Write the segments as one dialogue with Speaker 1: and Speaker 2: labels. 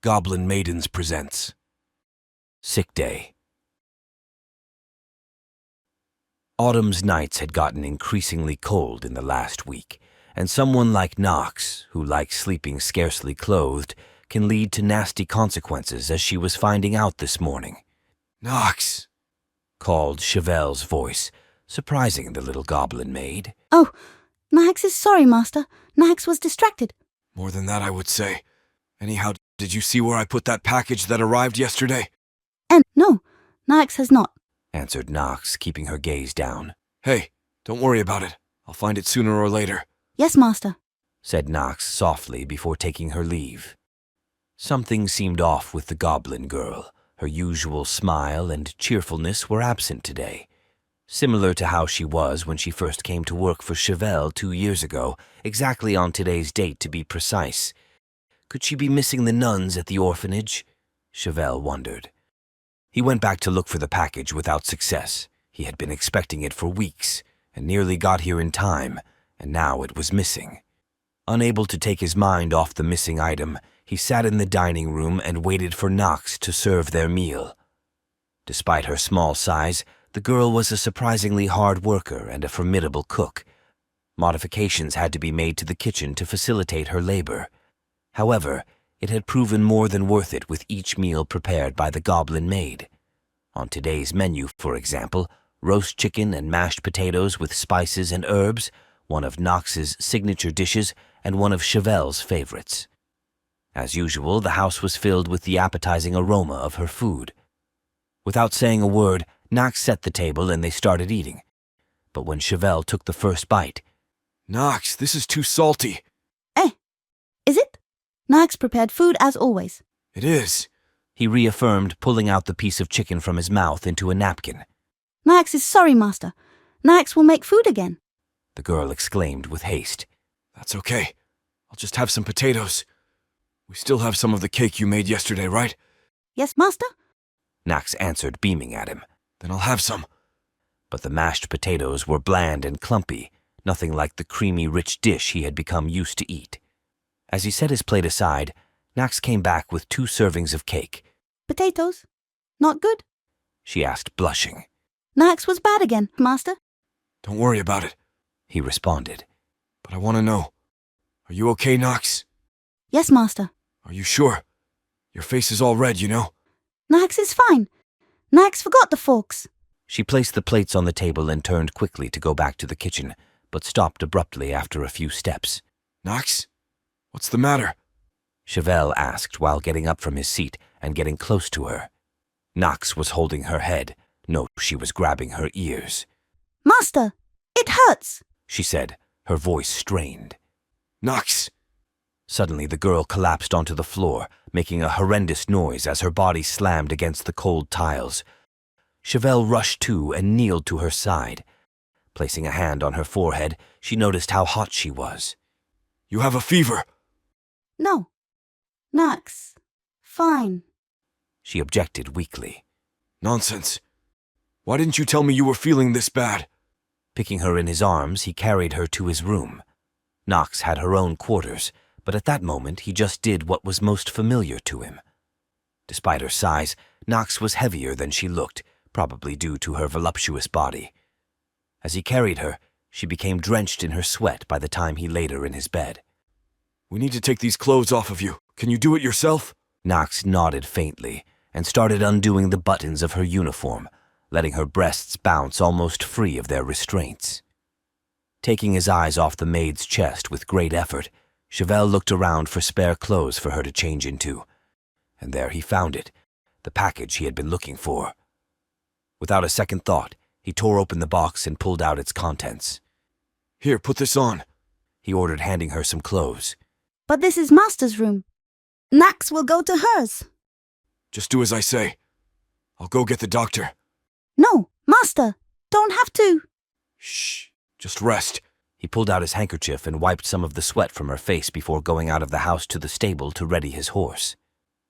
Speaker 1: Goblin Maidens presents Sick Day. Autumn's nights had gotten increasingly cold in the last week, and someone like Nahx, who likes sleeping scarcely clothed, can lead to nasty consequences, as she was finding out this morning.
Speaker 2: Nahx,
Speaker 1: called Chevelle's voice, surprising the little Goblin Maid.
Speaker 3: Oh, Nahx is sorry, Master. Nahx was distracted.
Speaker 2: More than that, I would say. Anyhow, did you see where I put that package that arrived yesterday?
Speaker 3: No, Nahx has not.
Speaker 1: Answered Nahx, keeping her gaze down.
Speaker 2: Hey, don't worry about it. I'll find it sooner or later.
Speaker 3: Yes, Master,
Speaker 1: said Nahx softly before taking her leave. Something seemed off with the Goblin girl. Her usual smile and cheerfulness were absent today. Similar to how she was when she first came to work for Chevelle 2 years ago, exactly on today's date to be precise. Could she be missing the nuns at the orphanage? Chevelle wondered. He went back to look for the package without success. He had been expecting it for weeks, and nearly got here in time, and now it was missing. Unable to take his mind off the missing item, he sat in the dining room and waited for Nahx to serve their meal. Despite her small size, the girl was a surprisingly hard worker and a formidable cook. Modifications had to be made to the kitchen to facilitate her labor. However, it had proven more than worth it with each meal prepared by the Goblin Maid. On today's menu, for example, roast chicken and mashed potatoes with spices and herbs, one of Nahx's signature dishes and one of Chevelle's favorites. As usual, the house was filled with the appetizing aroma of her food. Without saying a word, Nahx set the table and they started eating. But when Chevelle took the first bite,
Speaker 2: Nahx, this is too salty.
Speaker 3: Is it? Nahx prepared food as always.
Speaker 2: It is.
Speaker 1: He reaffirmed, pulling out the piece of chicken from his mouth into a napkin.
Speaker 3: Nahx is sorry, Master. Nahx will make food again.
Speaker 1: The girl exclaimed with haste.
Speaker 2: That's okay. I'll just have some potatoes. We still have some of the cake you made yesterday, right?
Speaker 3: Yes, Master?
Speaker 1: Nahx answered, beaming at him.
Speaker 2: Then I'll have some.
Speaker 1: But the mashed potatoes were bland and clumpy, nothing like the creamy, rich dish he had become used to eat. As he set his plate aside, Nahx came back with 2 servings of cake.
Speaker 3: Potatoes? Not good?
Speaker 1: She asked, blushing.
Speaker 3: Nahx was bad again, Master.
Speaker 2: Don't worry about it,
Speaker 1: he responded.
Speaker 2: but I want to know. Are you okay, Nahx?
Speaker 3: Yes, Master.
Speaker 2: Are you sure? Your face is all red, you know.
Speaker 3: Nahx is fine. Nahx forgot the forks.
Speaker 1: She placed the plates on the table and turned quickly to go back to the kitchen, but stopped abruptly after a few steps.
Speaker 2: Nahx? What's the matter?
Speaker 1: Chevelle asked while getting up from his seat and getting close to her. Nahx was holding her head. No, she was grabbing her ears.
Speaker 3: Master, it hurts,
Speaker 1: she said, her voice strained.
Speaker 2: Nahx!
Speaker 1: Suddenly the girl collapsed onto the floor, making a horrendous noise as her body slammed against the cold tiles. Chevelle rushed to and kneeled to her side. Placing a hand on her forehead, she noticed how hot she was.
Speaker 2: You have a fever.
Speaker 3: No. Nahx. Fine.
Speaker 1: She objected weakly.
Speaker 2: Nonsense. Why didn't you tell me you were feeling this bad?
Speaker 1: Picking her in his arms, he carried her to his room. Nahx had her own quarters, but at that moment he just did what was most familiar to him. Despite her size, Nahx was heavier than she looked, probably due to her voluptuous body. As he carried her, she became drenched in her sweat by the time he laid her in his bed.
Speaker 2: We need to take these clothes off of you. Can you do it yourself?
Speaker 1: Nahx nodded faintly and started undoing the buttons of her uniform, letting her breasts bounce almost free of their restraints. Taking his eyes off the maid's chest with great effort, Chevelle looked around for spare clothes for her to change into. And there he found it, the package he had been looking for. Without a second thought, he tore open the box and pulled out its contents.
Speaker 2: Here, put this on,
Speaker 1: he ordered, handing her some clothes.
Speaker 3: But this is Master's room. Nahx will go to hers.
Speaker 2: Just do as I say. I'll go get the doctor.
Speaker 3: No, Master, don't have to.
Speaker 2: Shh, just rest.
Speaker 1: He pulled out his handkerchief and wiped some of the sweat from her face before going out of the house to the stable to ready his horse.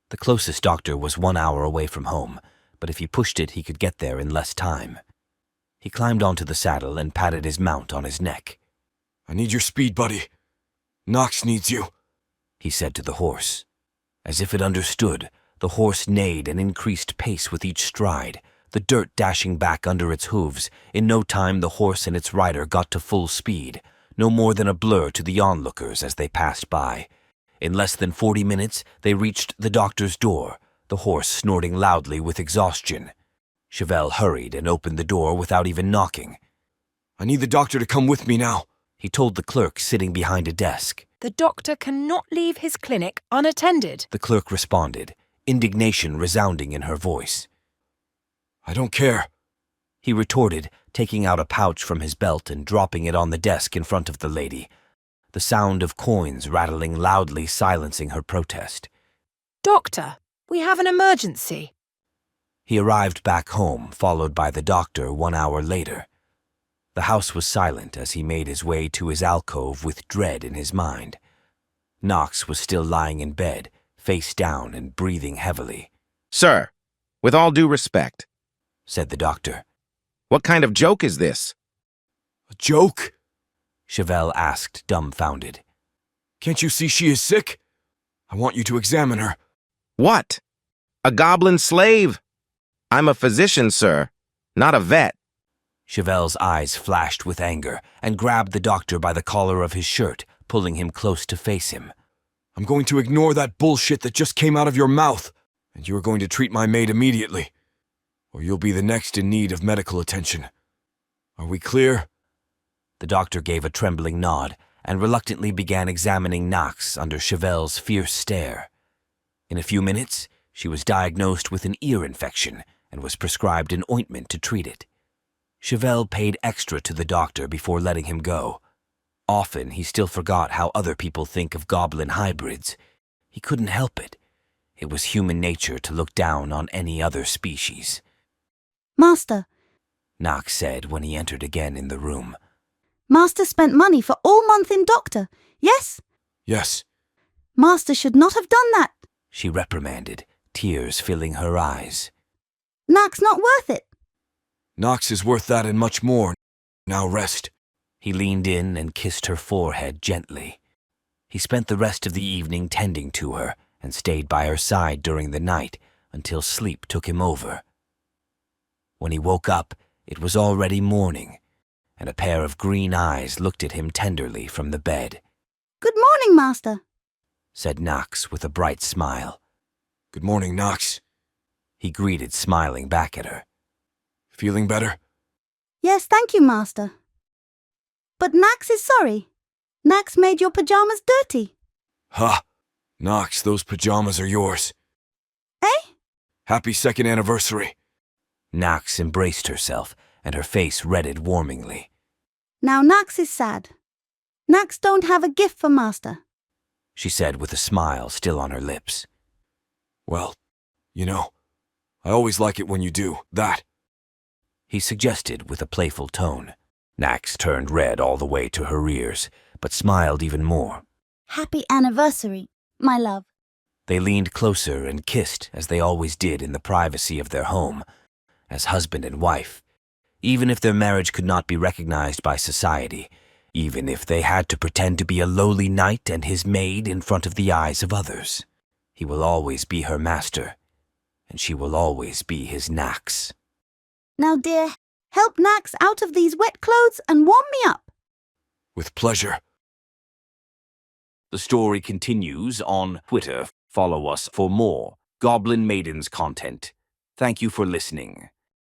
Speaker 1: The closest doctor was 1 hour away from home, but if he pushed it, he could get there in less time. He climbed onto the saddle and patted his mount on his neck.
Speaker 2: I need your speed, buddy. Nahx needs you,
Speaker 1: he said to the horse. As if it understood, the horse neighed and increased pace with each stride, the dirt dashing back under its hooves. In no time the horse and its rider got to full speed, no more than a blur to the onlookers as they passed by. In less than 40 minutes, they reached the doctor's door, the horse snorting loudly with exhaustion. Chevelle hurried and opened the door without even knocking.
Speaker 2: I need the doctor to come with me now,
Speaker 1: he told the clerk sitting behind a desk.
Speaker 4: The doctor cannot leave his clinic unattended,
Speaker 1: The clerk responded, indignation resounding in her voice.
Speaker 2: I don't care.
Speaker 1: He retorted, taking out a pouch from his belt and dropping it on the desk in front of the lady, the sound of coins rattling loudly silencing her protest.
Speaker 4: Doctor, we have an emergency.
Speaker 1: He arrived back home, followed by the doctor 1 hour later. The house was silent as he made his way to his alcove with dread in his mind. Nahx was still lying in bed, face down and breathing heavily.
Speaker 5: Sir, with all due respect,
Speaker 1: Said the doctor.
Speaker 5: what kind of joke is this?
Speaker 2: A joke?
Speaker 1: Chevelle asked, dumbfounded.
Speaker 2: Can't you see she is sick? I want you to examine her.
Speaker 5: What? A goblin slave? I'm a physician, sir, not a vet.
Speaker 1: Chevelle's eyes flashed with anger and grabbed the doctor by the collar of his shirt, pulling him close to face him.
Speaker 2: I'm going to ignore that bullshit that just came out of your mouth, and you are going to treat my maid immediately, or you'll be the next in need of medical attention. Are we clear?
Speaker 1: The doctor gave a trembling nod and reluctantly began examining Nahx under Chevelle's fierce stare. In a few minutes, she was diagnosed with an ear infection and was prescribed an ointment to treat it. Chevelle paid extra to the doctor before letting him go. Often he still forgot how other people think of goblin hybrids. He couldn't help it. It was human nature to look down on any other species.
Speaker 3: Master,
Speaker 1: Nahx said when he entered again in the room.
Speaker 3: Master spent money for all month in doctor, yes?
Speaker 2: Yes.
Speaker 3: Master should not have done that.
Speaker 1: She reprimanded, tears filling her eyes.
Speaker 3: Nahx not worth it.
Speaker 2: Nahx is worth that and much more. Now rest.
Speaker 1: He leaned in and kissed her forehead gently. He spent the rest of the evening tending to her and stayed by her side during the night until sleep took him over. When he woke up, it was already morning, and a pair of green eyes looked at him tenderly from the bed.
Speaker 3: Good morning, Master.
Speaker 1: Said Nahx with a bright smile.
Speaker 2: Good morning, Nahx.
Speaker 1: He greeted, smiling back at her.
Speaker 2: Feeling better?
Speaker 3: Yes, thank you, Master. But Nahx is sorry. Nahx made your pajamas dirty.
Speaker 2: Ha! Nahx, those pajamas are yours.
Speaker 3: Eh?
Speaker 2: Happy 2nd anniversary.
Speaker 1: Nahx embraced herself, and her face redded warmingly.
Speaker 3: Now Nahx is sad. Nahx don't have a gift for Master.
Speaker 1: She said with a smile still on her lips.
Speaker 2: Well, you know, I always like it when you do that.
Speaker 1: He suggested with a playful tone. Nahx turned red all the way to her ears, but smiled even more.
Speaker 3: Happy anniversary, my love.
Speaker 1: They leaned closer and kissed as they always did in the privacy of their home, as husband and wife, even if their marriage could not be recognized by society, even if they had to pretend to be a lowly knight and his maid in front of the eyes of others. He will always be her master, and she will always be his Nahx.
Speaker 3: Now, dear, help Nahx out of these wet clothes and warm me up.
Speaker 2: With pleasure.
Speaker 1: The story continues on Twitter. Follow us for more Goblin Maidens content. Thank you for listening.